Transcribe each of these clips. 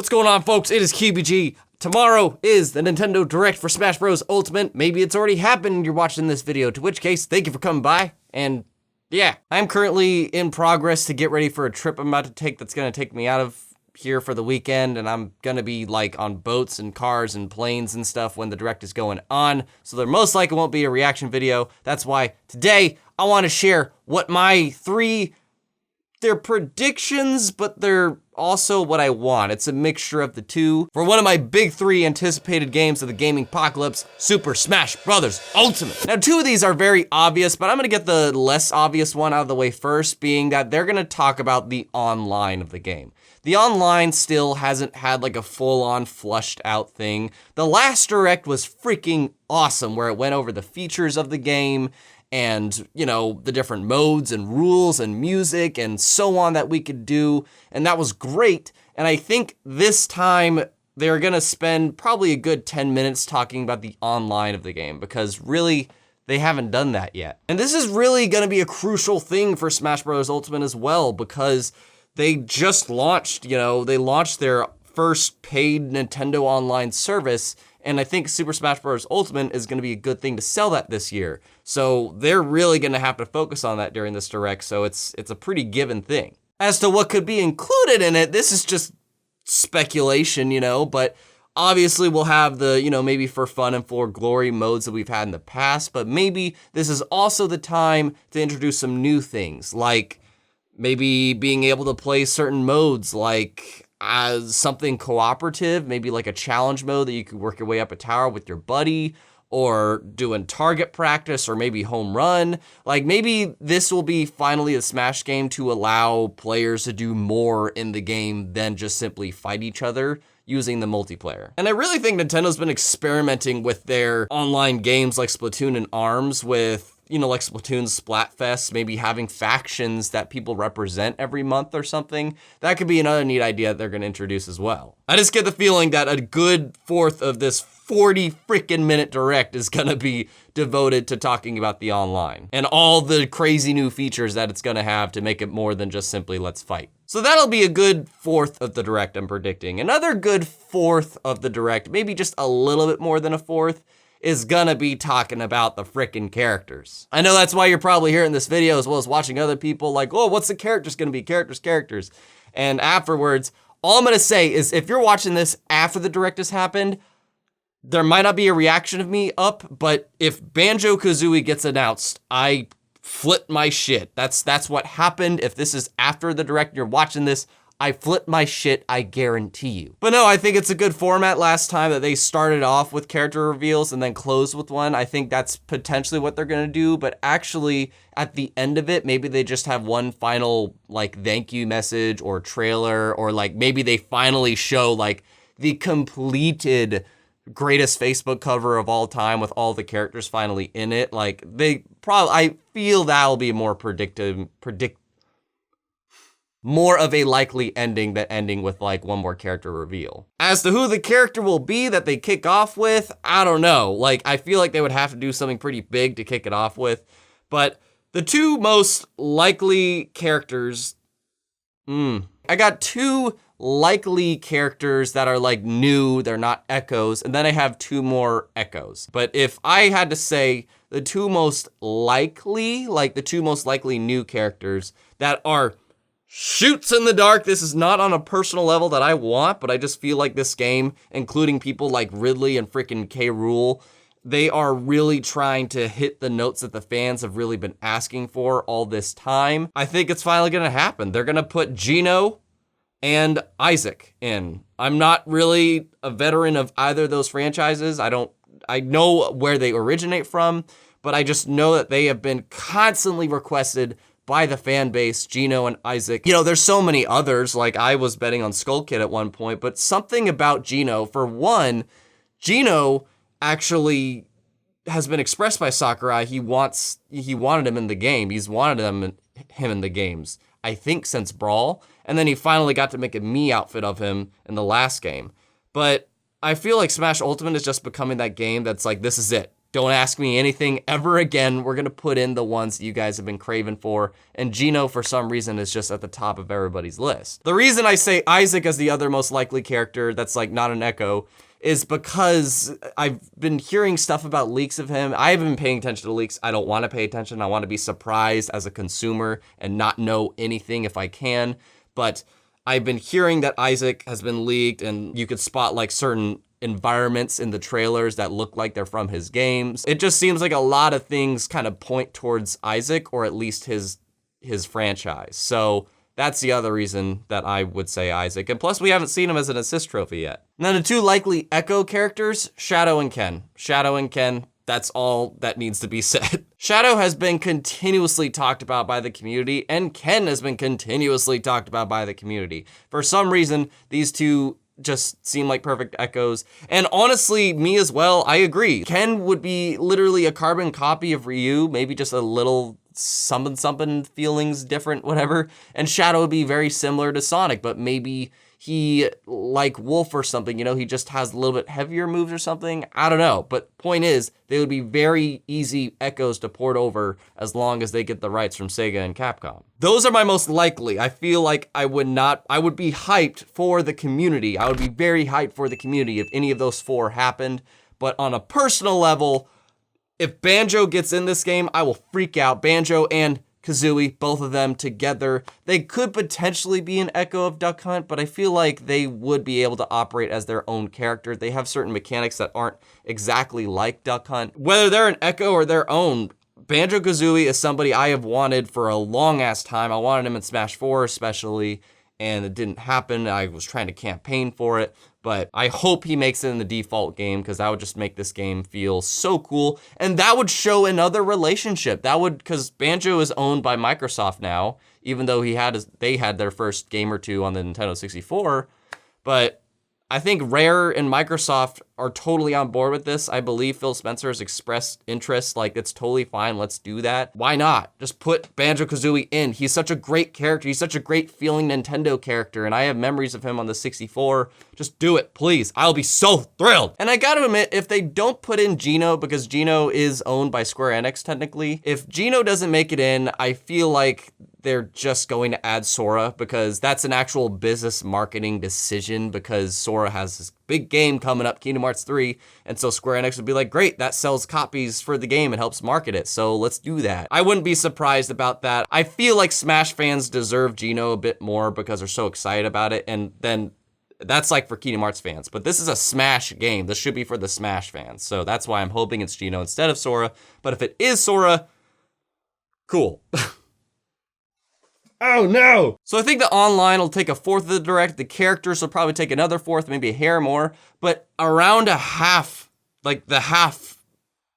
What's going on, folks? It is Kibiji. Tomorrow is the Nintendo Direct for Smash Bros. Ultimate. Maybe it's already happened and you're watching this video, to which case, thank you for coming by. And yeah, I'm currently in progress to get ready for a trip I'm about to take that's gonna take me out of here for the weekend, and I'm gonna be like on boats and cars and planes and stuff when the Direct is going on, so there most likely won't be a reaction video. That's why today I want to share what my they're predictions, but they're also what I want. It's a mixture of the two for one of my big three anticipated games of the gaming apocalypse, Super Smash Bros. Ultimate. Now, two of these are very obvious, but I'm gonna get the less obvious one out of the way first, being that they're gonna talk about the online of the game. The online still hasn't had like a full-on flushed out thing. The last Direct was freaking awesome, where it went over the features of the game and, you know, the different modes and rules and music and so on that we could do, and that was great. And I think this time they're gonna spend probably a good 10 minutes talking about the online of the game, because really, they haven't done that yet. And this is really gonna be a crucial thing for Smash Bros. Ultimate as well, because they just launched, they launched their first paid Nintendo Online service, and I think Super Smash Bros. Ultimate is gonna be a good thing to sell that this year. So they're really gonna have to focus on that during this Direct, so it's a pretty given thing. As to what could be included in it, this is just speculation, but obviously we'll have the, maybe for fun and for glory modes that we've had in the past, but maybe this is also the time to introduce some new things, like maybe being able to play certain modes, like something cooperative, maybe like a challenge mode that you could work your way up a tower with your buddy, or doing target practice, or maybe home run. Like maybe this will be finally a Smash game to allow players to do more in the game than just simply fight each other using the multiplayer. And I really think Nintendo's been experimenting with their online games like Splatoon and ARMS with, like Splatoon's Splatfest, maybe having factions that people represent every month or something. That could be another neat idea that they're gonna introduce as well. I just get the feeling that a good fourth of this 40 freaking minute Direct is gonna be devoted to talking about the online and all the crazy new features that it's gonna have to make it more than just simply let's fight. So that'll be a good fourth of the Direct, I'm predicting. Another good fourth of the Direct, maybe just a little bit more than a fourth, is gonna be talking about the frickin' characters. I know that's why you're probably here in this video, as well as watching other people like, oh, what's the characters gonna be? Characters. And afterwards, all I'm gonna say is if you're watching this after the Direct has happened, there might not be a reaction of me up, but if Banjo-Kazooie gets announced, I flip my shit. That's what happened. If this is after the Direct and you're watching this, I flip my shit, I guarantee you. But no, I think it's a good format last time that they started off with character reveals and then closed with one. I think that's potentially what they're gonna do, but actually at the end of it, maybe they just have one final like thank you message or trailer, or like maybe they finally show like the completed greatest Facebook cover of all time with all the characters finally in it. Like I feel that'll be more more of a likely ending than ending with like one more character reveal. As to who the character will be that they kick off with, I don't know. Like, I feel like they would have to do something pretty big to kick it off with. But the two most likely characters, I got two likely characters that are like new, they're not echoes, and then I have two more echoes. But if I had to say the two most likely, new characters that are shoots in the dark. This is not on a personal level that I want, but I just feel like this game, including people like Ridley and freaking K. Rool, they are really trying to hit the notes that the fans have really been asking for all this time. I think it's finally gonna happen. They're gonna put Gino and Isaac in. I'm not really a veteran of either of those franchises. I know where they originate from, but I just know that they have been constantly requested by the fan base, Gino and Isaac. There's so many others, like I was betting on Skull Kid at one point, but something about Gino, for one, Gino actually has been expressed by Sakurai. He wanted him in the game. He's wanted him in the games, I think since Brawl, and then he finally got to make a Mii outfit of him in the last game. But I feel like Smash Ultimate is just becoming that game that's like, this is it. don't ask me anything ever again. We're gonna put in the ones that you guys have been craving for, and Gino, for some reason, is just at the top of everybody's list. The reason I say Isaac as the other most likely character that's like not an Echo is because I've been hearing stuff about leaks of him. I haven't been paying attention to leaks. I don't want to pay attention. I want to be surprised as a consumer and not know anything if I can. But I've been hearing that Isaac has been leaked, and you could spot like certain environments in the trailers that look like they're from his games. It just seems like a lot of things kind of point towards Isaac, or at least his franchise. So that's the other reason that I would say Isaac. And plus, we haven't seen him as an assist trophy yet. Now, the two likely Echo characters, Shadow and Ken. Shadow and Ken, that's all that needs to be said. Shadow has been continuously talked about by the community, and Ken has been continuously talked about by the community. For some reason, these two just seem like perfect Echoes. And honestly, me as well, I agree. Ken would be literally a carbon copy of Ryu, maybe just a little something feelings different, whatever. And Shadow would be very similar to Sonic, but maybe he, like Wolf or something, you know, he just has a little bit heavier moves or something. I don't know, but point is, they would be very easy Echoes to port over as long as they get the rights from Sega and Capcom. Those are my most likely. I feel like I would be hyped for the community. I would be very hyped for the community if any of those four happened. But on a personal level, if Banjo gets in this game, I will freak out. Banjo and Kazooie, both of them together. They could potentially be an Echo of Duck Hunt, but I feel like they would be able to operate as their own character. They have certain mechanics that aren't exactly like Duck Hunt. Whether they're an Echo or their own, Banjo-Kazooie is somebody I have wanted for a long-ass time. I wanted him in Smash 4 especially, and it didn't happen. I was trying to campaign for it, but I hope he makes it in the default game, because that would just make this game feel so cool. And that would show another relationship. That would, because Banjo is owned by Microsoft now, even though they had their first game or two on the Nintendo 64. But I think Rare and Microsoft are totally on board with this. I believe Phil Spencer has expressed interest, like, it's totally fine, let's do that. Why not? Just put Banjo-Kazooie in. He's such a great character. He's such a great feeling Nintendo character, and I have memories of him on the 64. Just do it, please. I'll be so thrilled. And I gotta admit, if they don't put in Geno, because Geno is owned by Square Enix technically, if Geno doesn't make it in, I feel like they're just going to add Sora, because that's an actual business marketing decision, because Sora has this big game coming up, Kingdom Hearts 3, and so Square Enix would be like, great, that sells copies for the game and helps market it, so let's do that. I wouldn't be surprised about that. I feel like Smash fans deserve Geno a bit more because they're so excited about it, and then that's like for Kingdom Hearts fans, but this is a Smash game. This should be for the Smash fans, so that's why I'm hoping it's Geno instead of Sora, but if it is Sora, cool. Oh no! So I think the online will take a fourth of the Direct, the characters will probably take another fourth, maybe a hair more, but around a half, like the half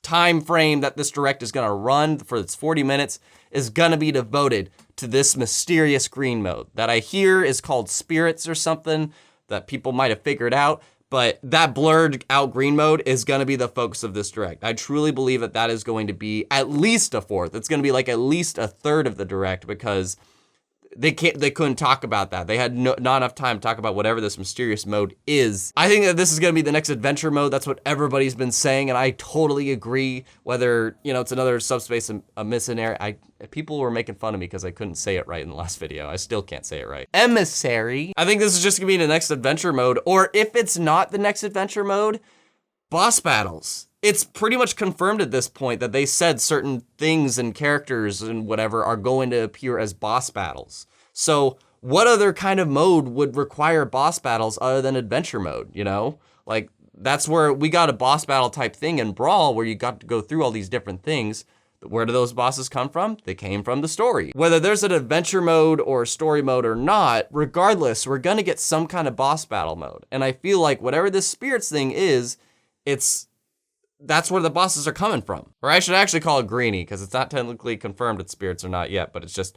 time frame that this Direct is gonna run for its 40 minutes is gonna be devoted to this mysterious green mode that I hear is called Spirits or something that people might have figured out, but that blurred out green mode is gonna be the focus of this Direct. I truly believe that that is going to be at least a fourth. It's gonna be like at least a third of the Direct, because they couldn't talk about that. They had not enough time to talk about whatever this mysterious mode is. I think that this is gonna be the next adventure mode. That's what everybody's been saying, and I totally agree. Whether, you know, it's another Subspace Emissary. People were making fun of me because I couldn't say it right in the last video. I still can't say it right. Emissary. I think this is just gonna be the next adventure mode, or if it's not the next adventure mode, boss battles. It's pretty much confirmed at this point that they said certain things and characters and whatever are going to appear as boss battles. So what other kind of mode would require boss battles other than adventure mode, you know? Like, that's where we got a boss battle type thing in Brawl where you got to go through all these different things. Where do those bosses come from? They came from the story. Whether there's an adventure mode or story mode or not, regardless, we're gonna get some kind of boss battle mode. And I feel like whatever this Spirits thing is, that's where the bosses are coming from. Or I should actually call it Greenie, because it's not technically confirmed it's Spirits or not yet, but it's just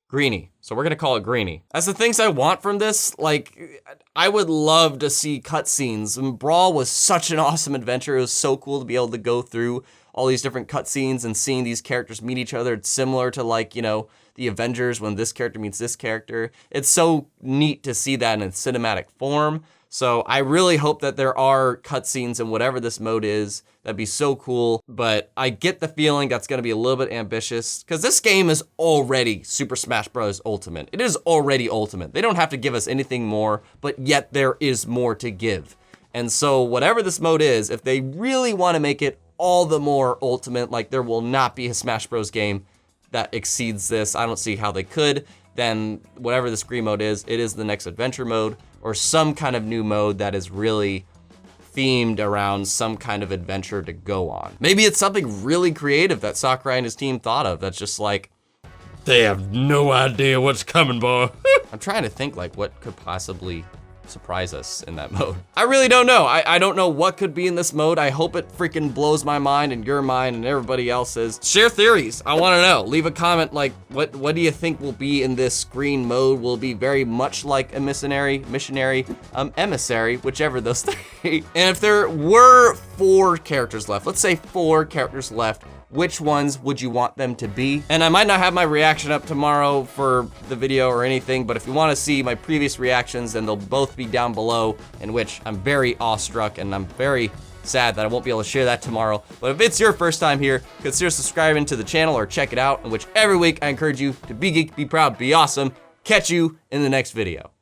Greenie. So we're gonna call it Greenie. As the things I want from this, like, I would love to see cutscenes. And Brawl was such an awesome adventure. It was so cool to be able to go through all these different cutscenes and seeing these characters meet each other. It's similar to, like, you know, the Avengers when this character meets this character. It's so neat to see that in cinematic form. So I really hope that there are cutscenes in whatever this mode is That'd be so cool, but I get the feeling that's gonna be a little bit ambitious because this game is already Super Smash Bros. Ultimate. It is already Ultimate. They don't have to give us anything more, but yet there is more to give. And so whatever this mode is, if they really wanna make it all the more Ultimate, like there will not be a Smash Bros. Game that exceeds this. I don't see how they could. Then whatever this green mode is, it is the next adventure mode or some kind of new mode that is really themed around some kind of adventure to go on. Maybe it's something really creative that Sakurai and his team thought of that's just like, they have no idea what's coming, boy. I'm trying to think like what could possibly surprise us in that mode. I really don't know. I don't know what could be in this mode. I hope it freaking blows my mind and your mind and everybody else's. Share theories. I want to know. Leave a comment like, what do you think will be in this green mode? Will it be very much like a missionary, emissary, whichever those three. And if there were 4 characters left, let's say 4 characters left, which ones would you want them to be? And I might not have my reaction up tomorrow for the video or anything, but if you want to see my previous reactions, then they'll both be down below, in which I'm very awestruck and I'm very sad that I won't be able to share that tomorrow. But if it's your first time here, consider subscribing to the channel or check it out, in which every week I encourage you to be geek, be proud, be awesome. Catch you in the next video.